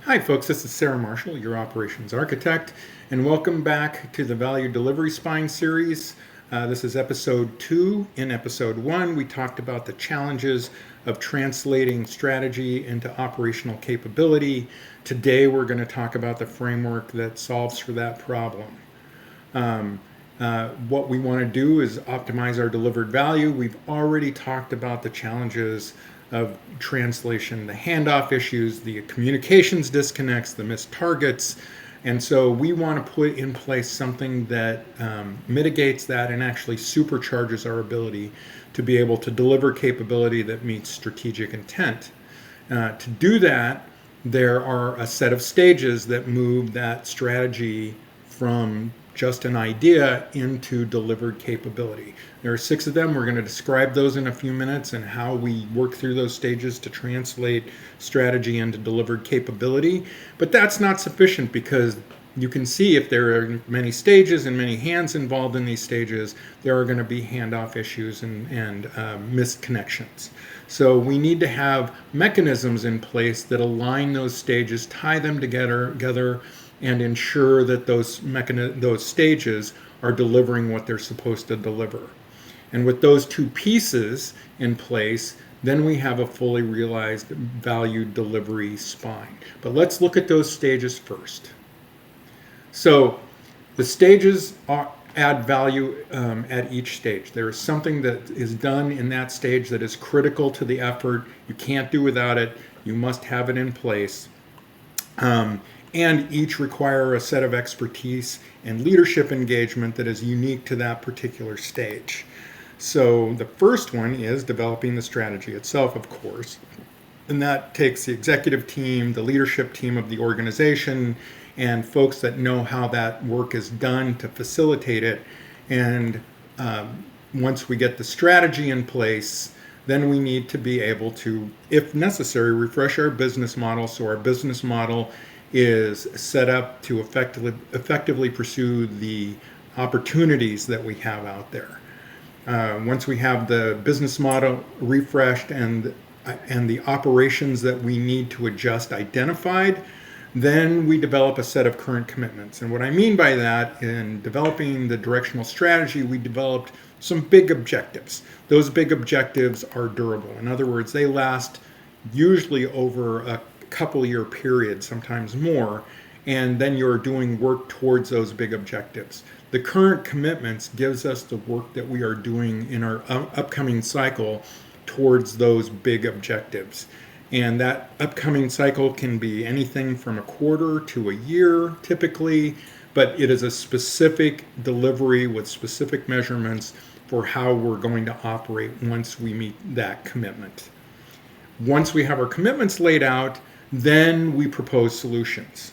Hi folks, this is Sarah Marshall, your operations architect, and welcome back to the Value Delivery Spine series. This is episode 2. In episode 1, we talked about the challenges of translating strategy into operational capability. Today we're going to talk about the framework that solves for that problem. What we want to do is optimize our delivered value. We've already talked about the challenges of translation, the handoff issues, the communications disconnects, the missed targets. And so we want to put in place something that mitigates that and actually supercharges our ability to be able to deliver capability that meets strategic intent. To do that, there are a set of stages that move that strategy from just an idea into delivered capability. There are 6 of them. We're going to describe those in a few minutes and how we work through those stages to translate strategy into delivered capability. But that's not sufficient, because you can see if there are many stages and many hands involved in these stages, there are going to be handoff issues and missed connections. So we need to have mechanisms in place that align those stages, tie them together, and ensure that those stages are delivering what they're supposed to deliver. And with those 2 pieces in place, then we have a fully realized value delivery spine. But let's look at those stages first. So the stages add value at each stage. There is something that is done in that stage that is critical to the effort. You can't do without it. You must have it in place. And each require a set of expertise and leadership engagement that is unique to that particular stage. So the first one is developing the strategy itself, of course. And that takes the executive team, the leadership team of the organization, and folks that know how that work is done to facilitate it. And once we get the strategy in place, then we need to be able to, if necessary, refresh our business model. So our business model is set up to effectively pursue the opportunities that we have out there. Once we have the business model refreshed and the operations that we need to adjust identified, then we develop a set of current commitments. And what I mean by that, in developing the directional strategy, we developed some big objectives. Those big objectives are durable. In other words, they last usually over a couple-year period, sometimes more, and then you're doing work towards those big objectives. The current commitments gives us the work that we are doing in our upcoming cycle towards those big objectives. And that upcoming cycle can be anything from a quarter to a year, typically, but it is a specific delivery with specific measurements for how we're going to operate once we meet that commitment. Once we have our commitments laid out, then we propose solutions.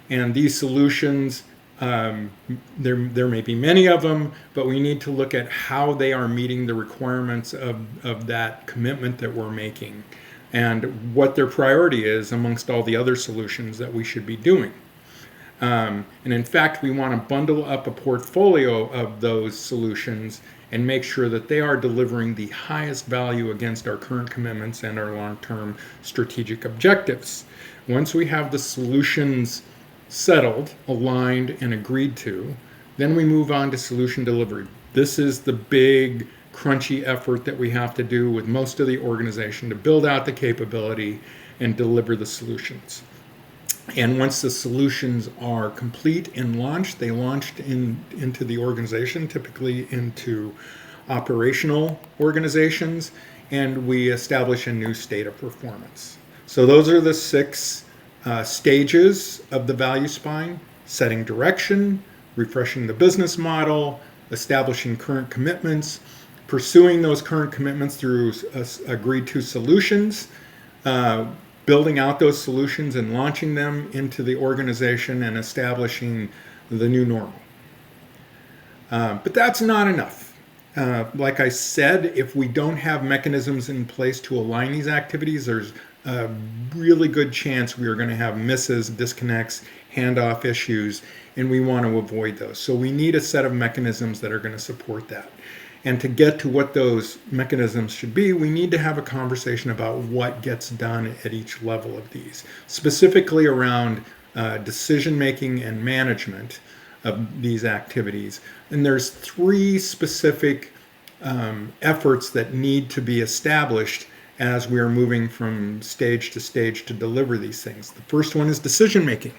And these solutions, there may be many of them, but we need to look at how they are meeting the requirements of that commitment that we're making, and what their priority is amongst all the other solutions that we should be doing. And in fact, we want to bundle up a portfolio of those solutions and make sure that they are delivering the highest value against our current commitments and our long-term strategic objectives. Once we have the solutions settled, aligned, and agreed to, then we move on to solution delivery. This is the big, crunchy effort that we have to do with most of the organization to build out the capability and deliver the solutions. And once the solutions are complete and launched, they launched into the organization, typically into operational organizations, and we establish a new state of performance. So those are the 6 stages of the value spine: setting direction, refreshing the business model, establishing current commitments, pursuing those current commitments through agreed to solutions, building out those solutions and launching them into the organization and establishing the new normal. But that's not enough. Like I said, if we don't have mechanisms in place to align these activities, there's a really good chance we are going to have misses, disconnects, handoff issues, and we want to avoid those. So we need a set of mechanisms that are going to support that. And to get to what those mechanisms should be, we need to have a conversation about what gets done at each level of these, specifically around decision making and management of these activities. And there's three specific efforts that need to be established as we are moving from stage to deliver these things. The first one is decision making.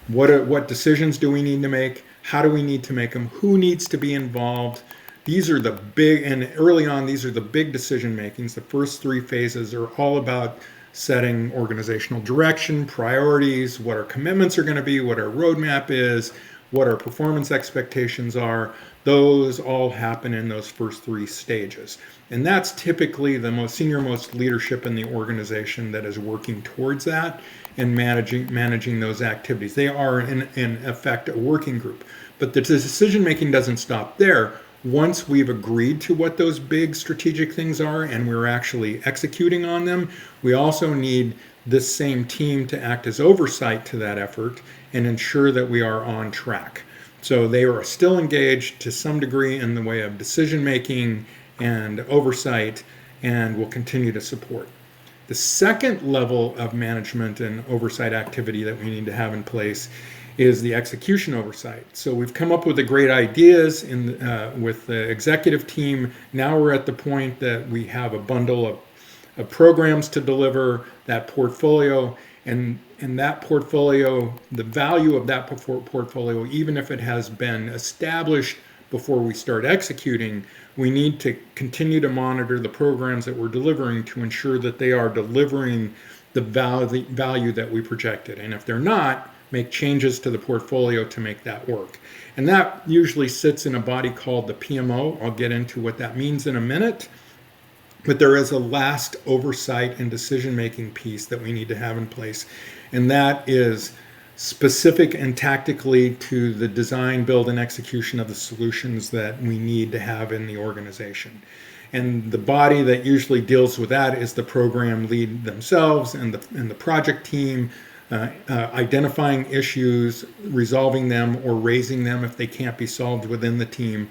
What decisions do we need to make? How do we need to make them? Who needs to be involved? These are the big, and early on, these are the big decision makings. The first three phases are all about setting organizational direction, priorities, what our commitments are going to be, what our roadmap is, what our performance expectations are. Those all happen in those first three stages. And that's typically the most senior-most leadership in the organization that is working towards that and managing those activities. They are, in effect, a working group. But the decision-making doesn't stop there. Once we've agreed to what those big strategic things are and we're actually executing on them, we also need this same team to act as oversight to that effort and ensure that we are on track. So they are still engaged to some degree in the way of decision making and oversight, and will continue to support. The second level of management and oversight activity that we need to have in place is the execution oversight. So we've come up with the great ideas with the executive team. Now we're at the point that we have a bundle of programs to deliver, that portfolio, and that portfolio, the value of that portfolio, even if it has been established before we start executing, we need to continue to monitor the programs that we're delivering to ensure that they are delivering the value that we projected. And if they're not, make changes to the portfolio to make that work. And that usually sits in a body called the PMO. I'll get into what that means in a minute. But there is a last oversight and decision-making piece that we need to have in place. And that is specific and tactically to the design, build, and execution of the solutions that we need to have in the organization. And the body that usually deals with that is the program lead themselves and the project team, identifying issues, resolving them, or raising them if they can't be solved within the team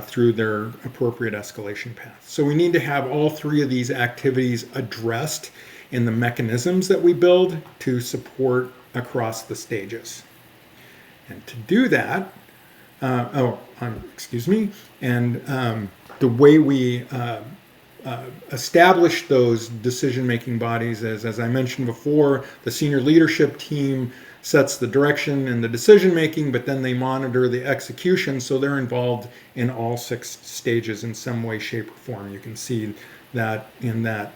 through their appropriate escalation path. So we need to have all three of these activities addressed in the mechanisms that we build to support across the stages. And to do that, the way we establish those decision-making bodies is, as I mentioned before, the senior leadership team sets the direction and the decision-making, but then they monitor the execution, so they're involved in all 6 stages in some way, shape, or form. You can see that in that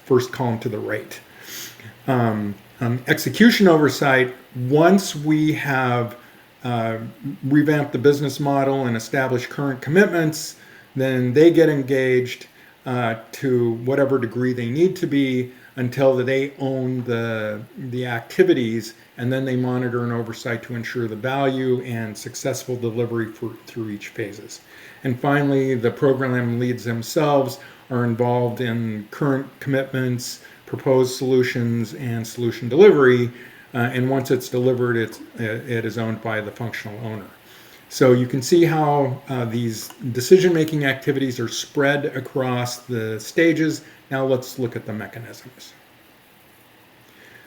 first column to the right. Execution oversight, once we have revamped the business model and established current commitments, then they get engaged to whatever degree they need to be until they own the activities, and then they monitor and oversight to ensure the value and successful delivery through each phases. And finally, the program leads themselves are involved in current commitments, proposed solutions, and solution delivery. And once it's delivered, it is owned by the functional owner. So you can see how these decision-making activities are spread across the stages. Now let's look at the mechanisms.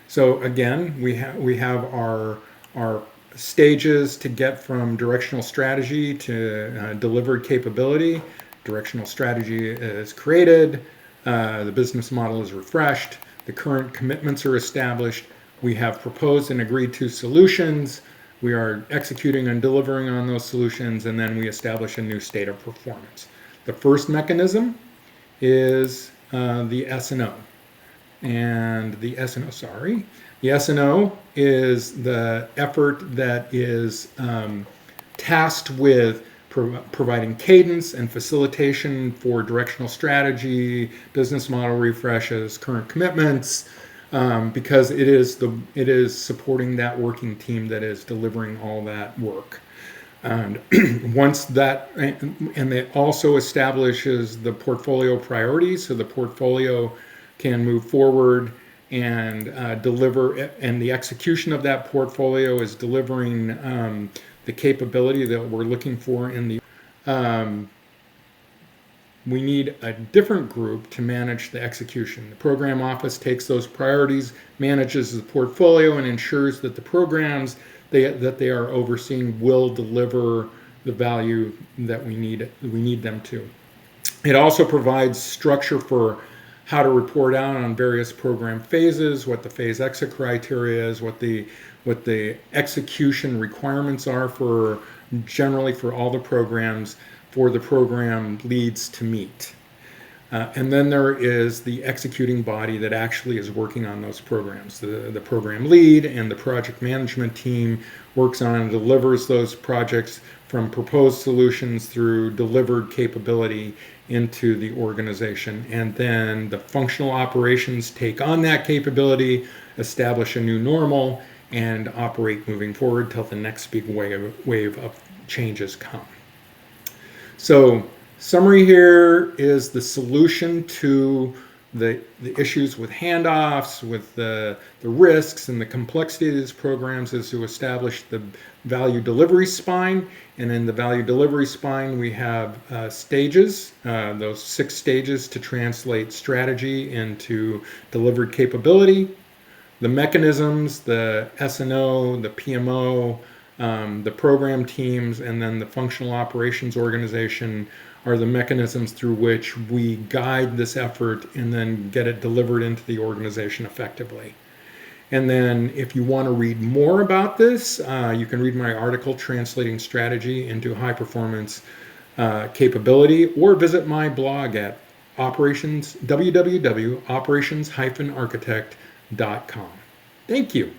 So again, we have our stages to get from directional strategy to delivered capability. Directional strategy is created, the business model is refreshed, the current commitments are established, we have proposed and agreed to solutions, we are executing and delivering on those solutions, and then we establish a new state of performance. The first mechanism is the S&O. And the S&O is the effort that is tasked with providing cadence and facilitation for directional strategy, business model refreshes, current commitments, because it is supporting that working team that is delivering all that work. And once that, and it also establishes the portfolio priorities, so the portfolio can move forward and deliver, and the execution of that portfolio is delivering the capability that we're looking for in the we need a different group to manage the execution. The program office takes those priorities, manages the portfolio, and ensures that the programs that they are overseeing will deliver the value that we need them to. It also provides structure for how to report out on various program phases, what the phase exit criteria is, what the execution requirements are for generally for all the programs for the program leads to meet. And then there is the executing body that actually is working on those programs. The program lead and the project management team works on and delivers those projects from proposed solutions through delivered capability into the organization. And then the functional operations take on that capability, establish a new normal, and operate moving forward till the next big wave of changes come. So summary here is the solution to the issues with handoffs, with the risks and the complexity of these programs is to establish the value delivery spine. And in the value delivery spine, we have stages, those 6 stages to translate strategy into delivered capability. The mechanisms, the S&O, the PMO, the program teams, and then the functional operations organization are the mechanisms through which we guide this effort and then get it delivered into the organization effectively. And then if you want to read more about this, you can read my article, Translating Strategy into High Performance Capability, or visit my blog at www.operations-architect.com. Thank you.